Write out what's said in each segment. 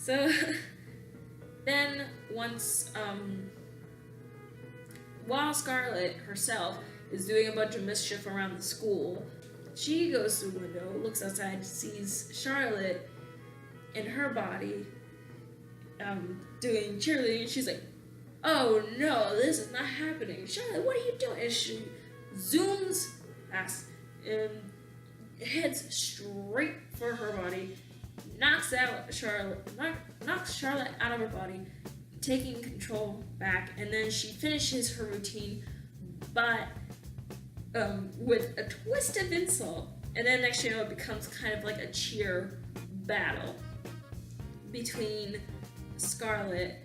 So then once, while Scarlet herself is doing a bunch of mischief around the school, she goes through the window, looks outside, sees Charlotte in her body doing cheerleading, and she's like, oh no, this is not happening. Charlotte, what are you doing? And she zooms past and heads straight for her body, knocks Charlotte out of her body, taking control back, and then she finishes her routine, but with a twist of insult. And then next it becomes kind of like a cheer battle between Scarlet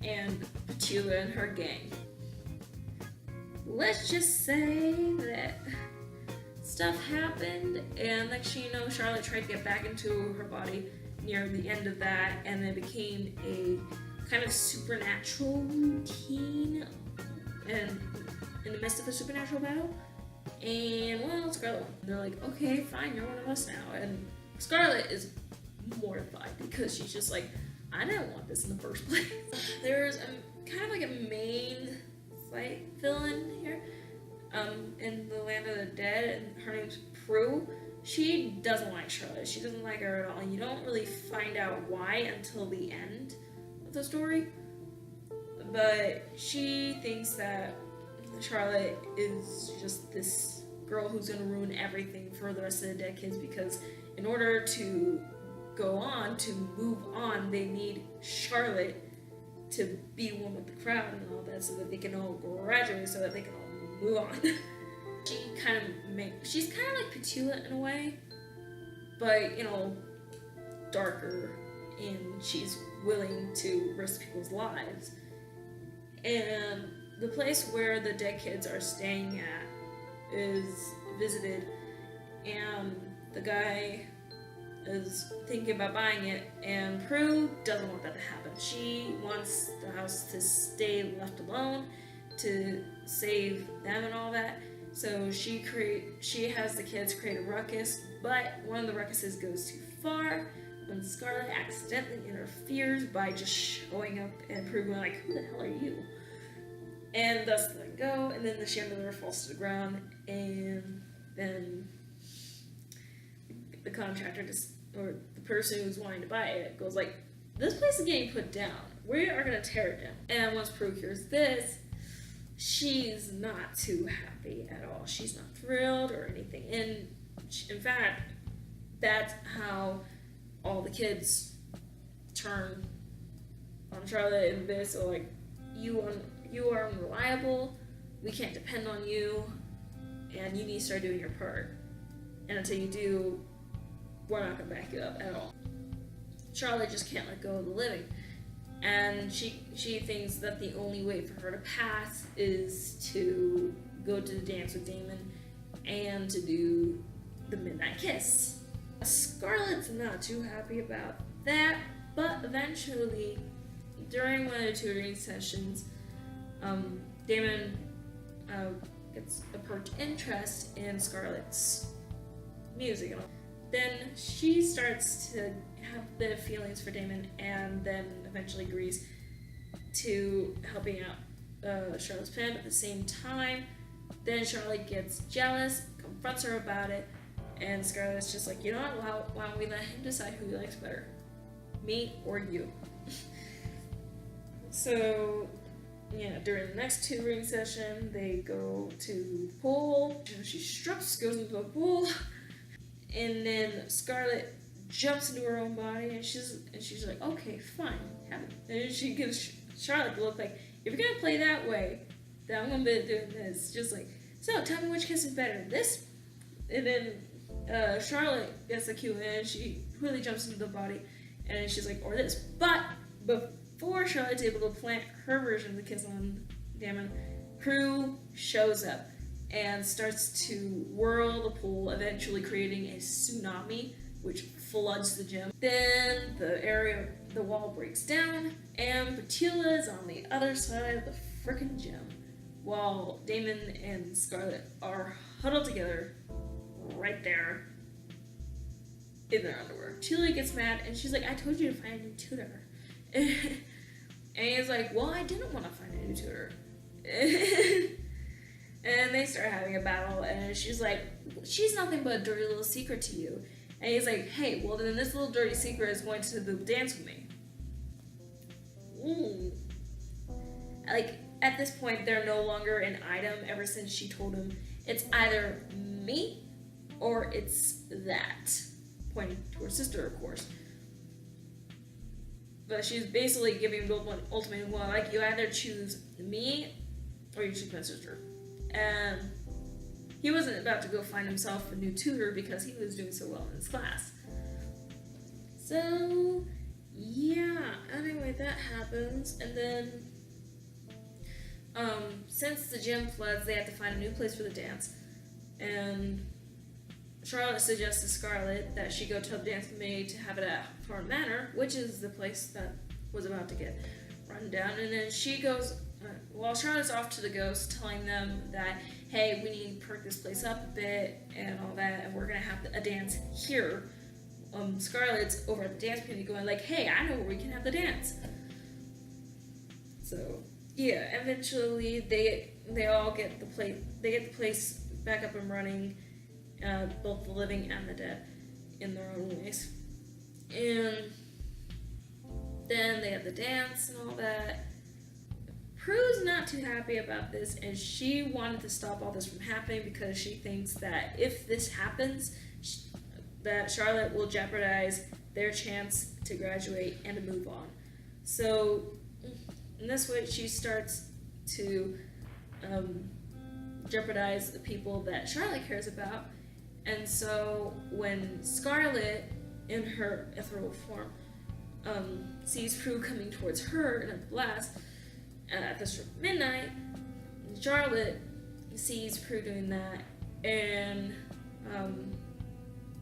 and Petula and her gang. Let's just say that stuff happened, and next thing you know, Charlotte tried to get back into her body near the end of that, and it became a kind of supernatural routine, and in the midst of a supernatural battle. And well, Scarlet, they're like, okay, fine, you're one of us now. And Scarlet is mortified because she's just like, I didn't want this in the first place. There's kind of like a main fight villain here in the Land of the Dead, and her name's Prue. She doesn't like Charlotte. She doesn't like her at all. And you don't really find out why until the end of the story. But she thinks that Charlotte is just this girl who's going to ruin everything for the rest of the dead kids, because in order to go on, to move on, they need Charlotte to be one with the crowd and all that, so that they can all graduate, so that they can all move on. She's kind of like Petula in a way, but, you know, darker, and she's willing to risk people's lives. And the place where the dead kids are staying at is visited, and the guy is thinking about buying it, and Prue doesn't want that to happen. She wants the house to stay left alone to save them and all that. So she has the kids create a ruckus, but one of the ruckuses goes too far when Scarlet accidentally interferes by just showing up and Prue going like, who the hell are you? And thus let go, and then the chandelier falls to the ground, and then the contractor or the person who's wanting to buy it goes like, this place is getting put down. We are going to tear it down. And once Prue hears this, she's not too happy at all. She's not thrilled or anything. And in fact, that's how all the kids turn on Charlotte and this. So like, you are unreliable, we can't depend on you, and you need to start doing your part. And until you do, we're not going to back you up at all. Charlotte just can't let go of the living. And she thinks that the only way for her to pass is to go to the dance with Damon and to do the midnight kiss. Scarlett's not too happy about that, but eventually, during one of the tutoring sessions, Damon gets a perked interest in Scarlett's music and all. Then she starts to have a bit of feelings for Damon, and then eventually agrees to helping out Charlotte's plan. But at the same time, then Charlotte gets jealous, confronts her about it, and Scarlett's just like, you know what, why don't we let him decide who he likes better, me or you? So yeah, during the next tutoring session, they go to the pool. She goes into the pool, and then Scarlet jumps into her own body, and she's like, okay, fine, have it. And she gives Charlotte the look like, if you're gonna play that way, then I'm gonna be doing this. Just like, so tell me which kiss is better, this? And then Charlotte gets the cue, and she really jumps into the body, and she's like, or this. But before Charlotte's able to plant her version of the kiss on Damon, Prue shows up and starts to whirl the pool, eventually creating a tsunami which floods the gym. Then the wall breaks down, and Petula is on the other side of the frickin' gym, while Damon and Scarlet are huddled together right there. in their underwear. Chile gets mad and she's like, I told you to find a new tutor. And he's like, well, I didn't want to find a new tutor. And they start having a battle, and she's like, she's nothing but a dirty little secret to you. And he's like, hey, well then this little dirty secret is going to the dance with me. Ooh. Like, at this point, they're no longer an item ever since she told him it's either me or it's that. Pointing to her sister, of course. But she's basically giving the ultimatum, well, like, you either choose me or you choose my sister. And he wasn't about to go find himself a new tutor because he was doing so well in his class. So, yeah, anyway, that happens. And then, since the gym floods, they have to find a new place for the dance. And Charlotte suggests to Scarlett that she go tell the dance committee to have it at Thorn Manor, which is the place that was about to get run down. And then she goes, while Charlotte's off to the Ghost, telling them that, hey, we need to perk this place up a bit and all that, and we're going to have a dance here. Scarlett's over at the dance committee going like, hey, I know where we can have the dance. So, yeah, eventually they all get the place back up and running, both the living and the dead, in their own ways. And then they have the dance and all that. Prue's not too happy about this, and she wanted to stop all this from happening because she thinks that if this happens, that Charlotte will jeopardize their chance to graduate and to move on. So, in this way, she starts to jeopardize the people that Charlotte cares about. And so, when Scarlett, in her ethereal form, sees Prue coming towards her in a blast, at this midnight, Charlotte sees Prue doing that, and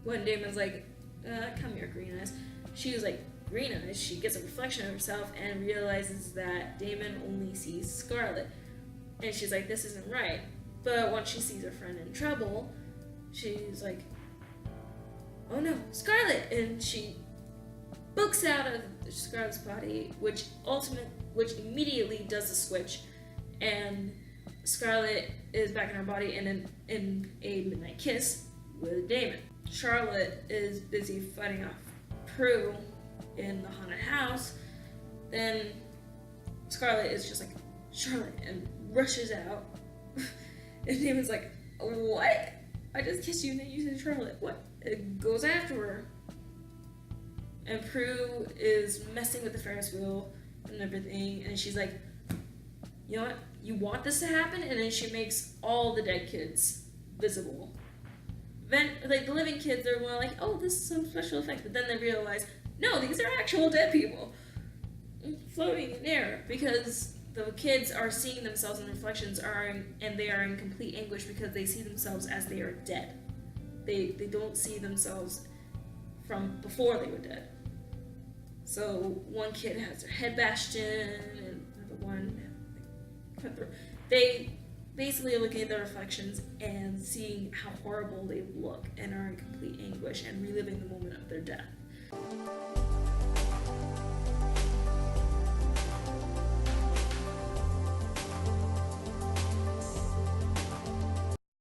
when Damon's like, come here, Green Eyes, she was like, Green Eyes, she gets a reflection of herself and realizes that Damon only sees Scarlett, and she's like, this isn't right. But once she sees her friend in trouble, she's like, oh no, Scarlett, and she books out of Scarlett's body, which immediately does the switch, and Scarlett is back in her body and in a midnight kiss with Damon. Charlotte is busy fighting off Prue in the haunted house. Then Scarlett is just like, Charlotte, and rushes out. And Damon's like, what? I just kissed you and then you said Charlotte. What? It goes after her. And Prue is messing with the Ferris wheel and everything, and she's like, you know what, you want this to happen? And then she makes all the dead kids visible. Then, like, the living kids, they're more like, oh, this is some special effect, but then they realize, no, these are actual dead people floating in air, because the kids are seeing themselves in reflections, and they are in complete anguish because they see themselves as they are dead. They don't see themselves from before they were dead. So one kid has their head bashed in, and another one cut through. They basically are looking at their reflections and seeing how horrible they look and are in complete anguish and reliving the moment of their death.